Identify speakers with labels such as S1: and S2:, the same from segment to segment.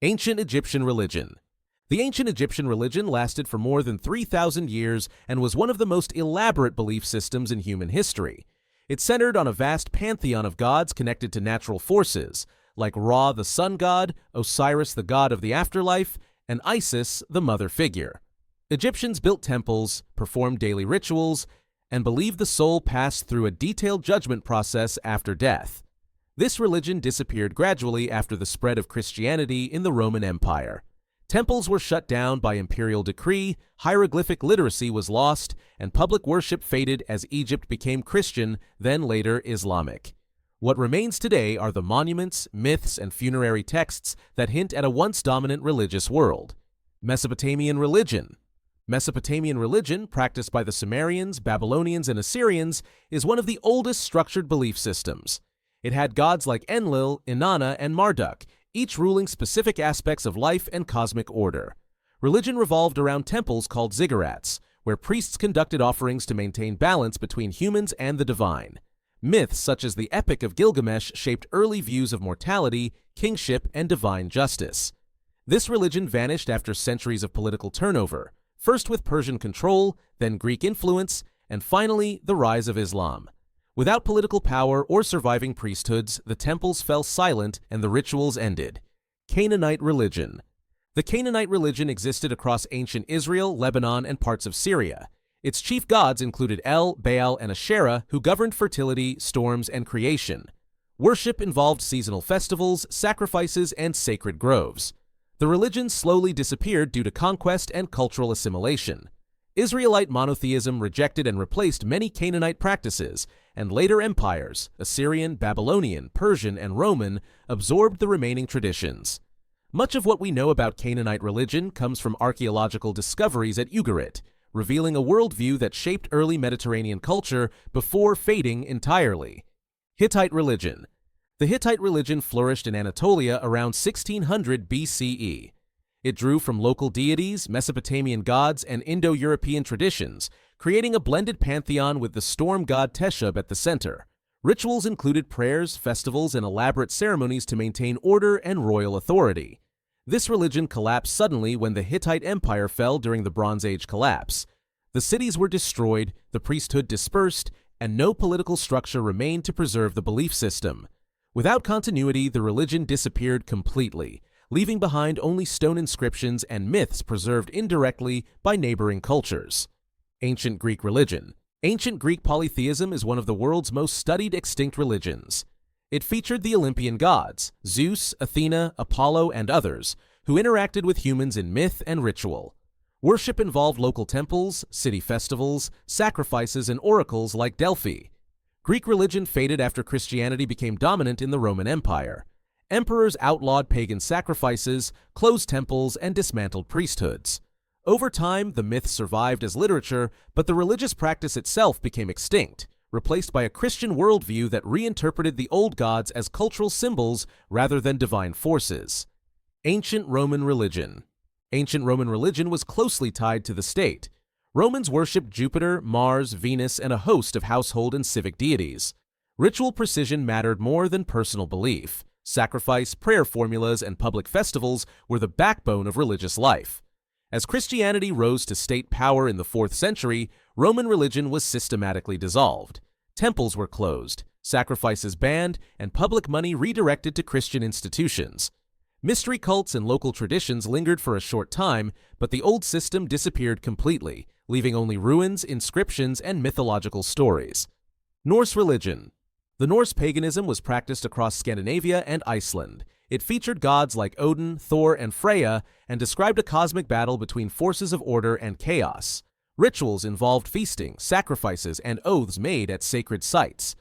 S1: Ancient Egyptian religion. The ancient Egyptian religion lasted for more than 3,000 years and was one of the most elaborate belief systems in human history. It centered on a vast pantheon of gods connected to natural forces, like Ra the sun god, Osiris the god of the afterlife, and Isis the mother figure. Egyptians built temples, performed daily rituals, and believed the soul passed through a detailed judgment process after death. This religion disappeared gradually after the spread of Christianity in the Roman Empire. Temples were shut down by imperial decree, hieroglyphic literacy was lost, and public worship faded as Egypt became Christian, then later Islamic. What remains today are the monuments, myths, and funerary texts that hint at a once dominant religious world. Mesopotamian religion. Mesopotamian religion, practiced by the Sumerians, Babylonians, and Assyrians, is one of the oldest structured belief systems. It had gods like Enlil, Inanna, and Marduk, each ruling specific aspects of life and cosmic order. Religion revolved around temples called ziggurats, where priests conducted offerings to maintain balance between humans and the divine. Myths such as the Epic of Gilgamesh shaped early views of mortality, kingship, and divine justice. This religion vanished after centuries of political turnover, first with Persian control, then Greek influence, and finally the rise of Islam. Without political power or surviving priesthoods, the temples fell silent and the rituals ended. Canaanite religion. The Canaanite religion existed across ancient Israel, Lebanon, and parts of Syria. Its chief gods included El, Baal, and Asherah, who governed fertility, storms, and creation. Worship involved seasonal festivals, sacrifices, and sacred groves. The religion slowly disappeared due to conquest and cultural assimilation. Israelite monotheism rejected and replaced many Canaanite practices, and later empires, Assyrian, Babylonian, Persian, and Roman, absorbed the remaining traditions. Much of what we know about Canaanite religion comes from archaeological discoveries at Ugarit, revealing a worldview that shaped early Mediterranean culture before fading entirely. Hittite religion. The Hittite religion flourished in Anatolia around 1600 BCE. It drew from local deities, Mesopotamian gods, and Indo-European traditions, creating a blended pantheon with the storm god Teshub at the center. Rituals included prayers, festivals, and elaborate ceremonies to maintain order and royal authority. This religion collapsed suddenly when the Hittite Empire fell during the Bronze Age collapse. The cities were destroyed, the priesthood dispersed, and no political structure remained to preserve the belief system. Without continuity, the religion disappeared completely, leaving behind only stone inscriptions and myths preserved indirectly by neighboring cultures. Ancient Greek religion. Ancient Greek polytheism is one of the world's most studied extinct religions. It featured the Olympian gods, Zeus, Athena, Apollo, and others, who interacted with humans in myth and ritual. Worship involved local temples, city festivals, sacrifices, and oracles like Delphi. Greek religion faded after Christianity became dominant in the Roman Empire. Emperors outlawed pagan sacrifices, closed temples, and dismantled priesthoods. Over time, the myths survived as literature, but the religious practice itself became extinct, replaced by a Christian worldview that reinterpreted the old gods as cultural symbols rather than divine forces. Ancient Roman religion. Ancient Roman religion was closely tied to the state. Romans worshipped Jupiter, Mars, Venus, and a host of household and civic deities. Ritual precision mattered more than personal belief. Sacrifice, prayer formulas, and public festivals were the backbone of religious life. As Christianity rose to state power in the 4th century, Roman religion was systematically dissolved. Temples were closed, sacrifices banned, and public money redirected to Christian institutions. Mystery cults and local traditions lingered for a short time, but the old system disappeared completely, leaving only ruins, inscriptions, and mythological stories. Norse religion. The Norse paganism was practiced across Scandinavia and Iceland. It featured gods like Odin, Thor, and Freya, and described a cosmic battle between forces of order and chaos. Rituals involved feasting, sacrifices, and oaths made at sacred sites.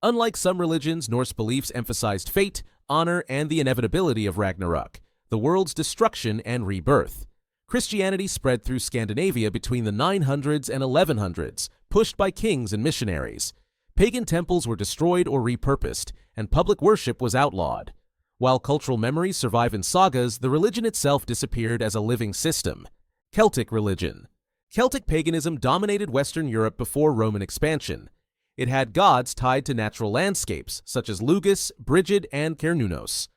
S1: Unlike some religions, Norse beliefs emphasized fate, honor, and the inevitability of Ragnarok, the world's destruction and rebirth. Christianity spread through Scandinavia between the 900s and 1100s, pushed by kings and missionaries. Pagan temples were destroyed or repurposed, and public worship was outlawed. While cultural memories survive in sagas, the religion itself disappeared as a living system. Celtic religion. Celtic paganism dominated Western Europe before Roman expansion. It had gods tied to natural landscapes, such as Lugus, Brigid, and Cernunnos.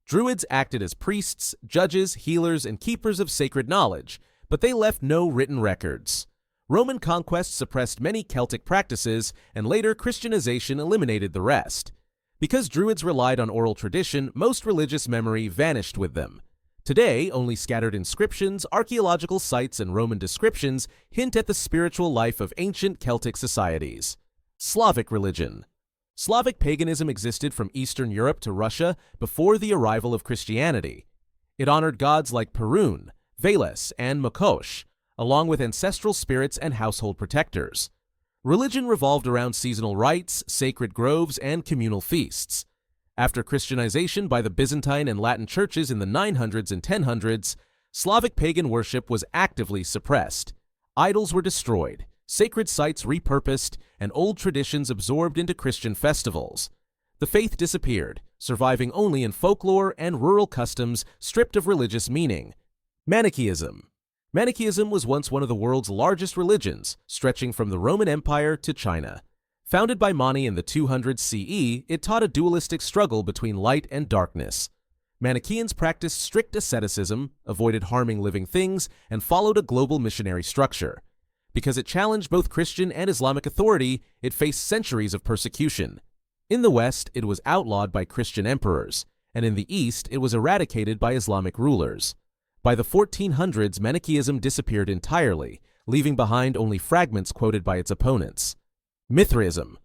S1: Druids acted as priests, judges, healers, and keepers of sacred knowledge, but they left no written records. Roman conquest suppressed many Celtic practices, and later Christianization eliminated the rest. Because Druids relied on oral tradition, most religious memory vanished with them. Today, only scattered inscriptions, archaeological sites, and Roman descriptions hint at the spiritual life of ancient Celtic societies. Slavic religion. Slavic paganism existed from Eastern Europe to Russia before the arrival of Christianity. It honored gods like Perun, Veles, and Makosh, along with ancestral spirits and household protectors. Religion revolved around seasonal rites, sacred groves, and communal feasts. After Christianization by the Byzantine and Latin churches in the 900s and 1000s, Slavic pagan worship was actively suppressed. Idols were destroyed, sacred sites repurposed, and old traditions absorbed into Christian festivals. The faith disappeared, surviving only in folklore and rural customs stripped of religious meaning. Manichaeism. Manichaeism was once one of the world's largest religions, stretching from the Roman Empire to China. Founded by Mani in the 200s CE, it taught a dualistic struggle between light and darkness. Manichaeans practiced strict asceticism, avoided harming living things, and followed a global missionary structure. Because it challenged both Christian and Islamic authority, it faced centuries of persecution. In the West, it was outlawed by Christian emperors, and in the East, it was eradicated by Islamic rulers. By the 1400s, Manichaeism disappeared entirely, leaving behind only fragments quoted by its opponents. Mithraism.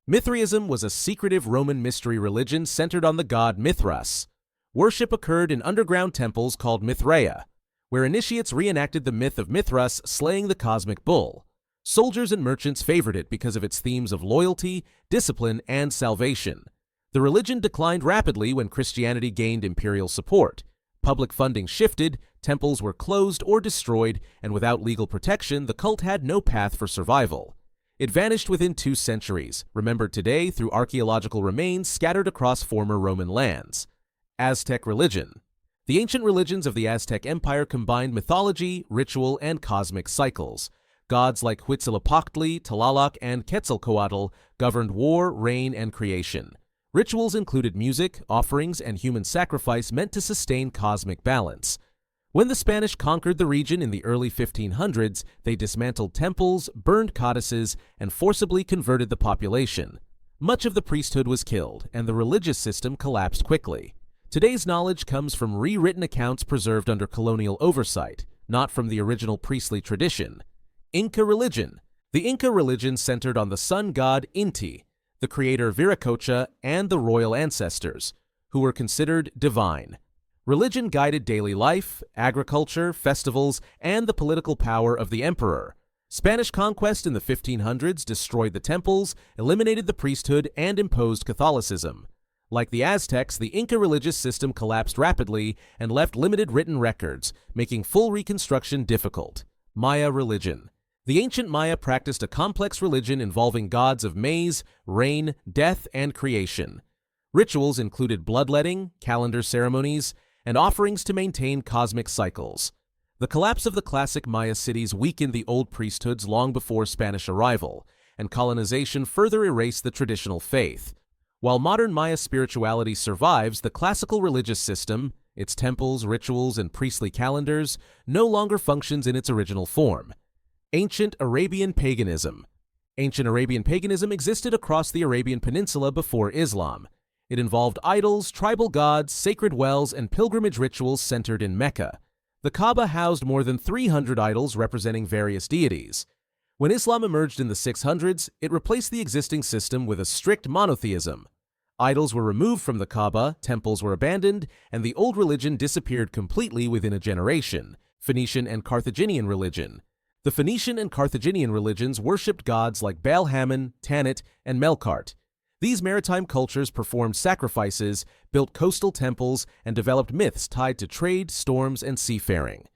S1: Mithraism was a secretive Roman mystery religion centered on the god Mithras. Worship occurred in underground temples called Mithraea, where initiates reenacted the myth of Mithras slaying the cosmic bull. Soldiers and merchants favored it because of its themes of loyalty, discipline, and salvation. The religion declined rapidly when Christianity gained imperial support. Public funding shifted, temples were closed or destroyed, and without legal protection, the cult had no path for survival. It vanished within 2 centuries, remembered today through archaeological remains scattered across former Roman lands. Aztec religion. The ancient religions of the Aztec Empire combined mythology, ritual, and cosmic cycles. Gods like Huitzilopochtli, Tlaloc, and Quetzalcoatl governed war, rain, and creation. Rituals included music, offerings, and human sacrifice meant to sustain cosmic balance. When the Spanish conquered the region in the early 1500s, they dismantled temples, burned codices, and forcibly converted the population. Much of the priesthood was killed, and the religious system collapsed quickly. Today's knowledge comes from rewritten accounts preserved under colonial oversight, not from the original priestly tradition. Inca religion. The Inca religion centered on the sun god Inti, the creator Viracocha, and the royal ancestors, who were considered divine. Religion guided daily life, agriculture, festivals, and the political power of the emperor. Spanish conquest in the 1500s destroyed the temples, eliminated the priesthood, and imposed Catholicism. Like the Aztecs, the Inca religious system collapsed rapidly and left limited written records, making full reconstruction difficult. Maya religion. The ancient Maya practiced a complex religion involving gods of maize, rain, death, and creation. Rituals included bloodletting, calendar ceremonies, and offerings to maintain cosmic cycles. The collapse of the classic Maya cities weakened the old priesthoods long before Spanish arrival, and colonization further erased the traditional faith. While modern Maya spirituality survives, the classical religious system, its temples, rituals, and priestly calendars, no longer functions in its original form. Ancient Arabian paganism. Ancient Arabian paganism existed across the Arabian Peninsula before Islam. It involved idols, tribal gods, sacred wells, and pilgrimage rituals centered in Mecca. The Kaaba housed more than 300 idols representing various deities. When Islam emerged in the 600s, it replaced the existing system with a strict monotheism. Idols were removed from the Kaaba, temples were abandoned, and the old religion disappeared completely within a generation. Phoenician and Carthaginian religion. The Phoenician and Carthaginian religions worshipped gods like Baal-Hamon, Tanit, and Melkart. These maritime cultures performed sacrifices, built coastal temples, and developed myths tied to trade, storms, and seafaring.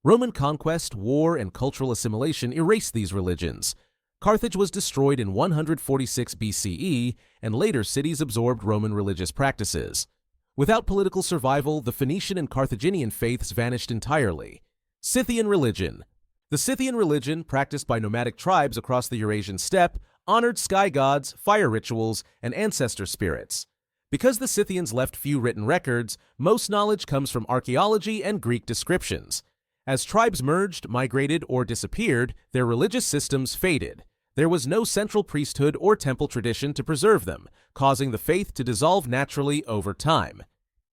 S1: Roman conquest, war, and cultural assimilation erased these religions. Carthage was destroyed in 146 BCE, and later cities absorbed Roman religious practices. Without political survival, the Phoenician and Carthaginian faiths vanished entirely. Scythian religion. The Scythian religion, practiced by nomadic tribes across the Eurasian steppe, honored sky gods, fire rituals, and ancestor spirits. Because the Scythians left few written records, most knowledge comes from archaeology and Greek descriptions. As tribes merged, migrated, or disappeared, their religious systems faded. There was no central priesthood or temple tradition to preserve them, causing the faith to dissolve naturally over time.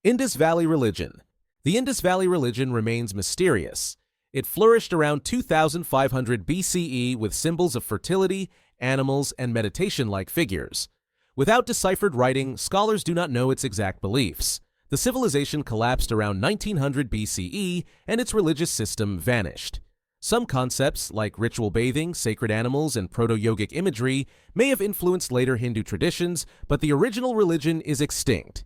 S1: Indus Valley religion. The Indus Valley religion remains mysterious. It flourished around 2500 BCE with symbols of fertility, animals, and meditation-like figures. Without deciphered writing, scholars do not know its exact beliefs. The civilization collapsed around 1900 BCE, and its religious system vanished. Some concepts, like ritual bathing, sacred animals, and proto-yogic imagery, may have influenced later Hindu traditions, but the original religion is extinct.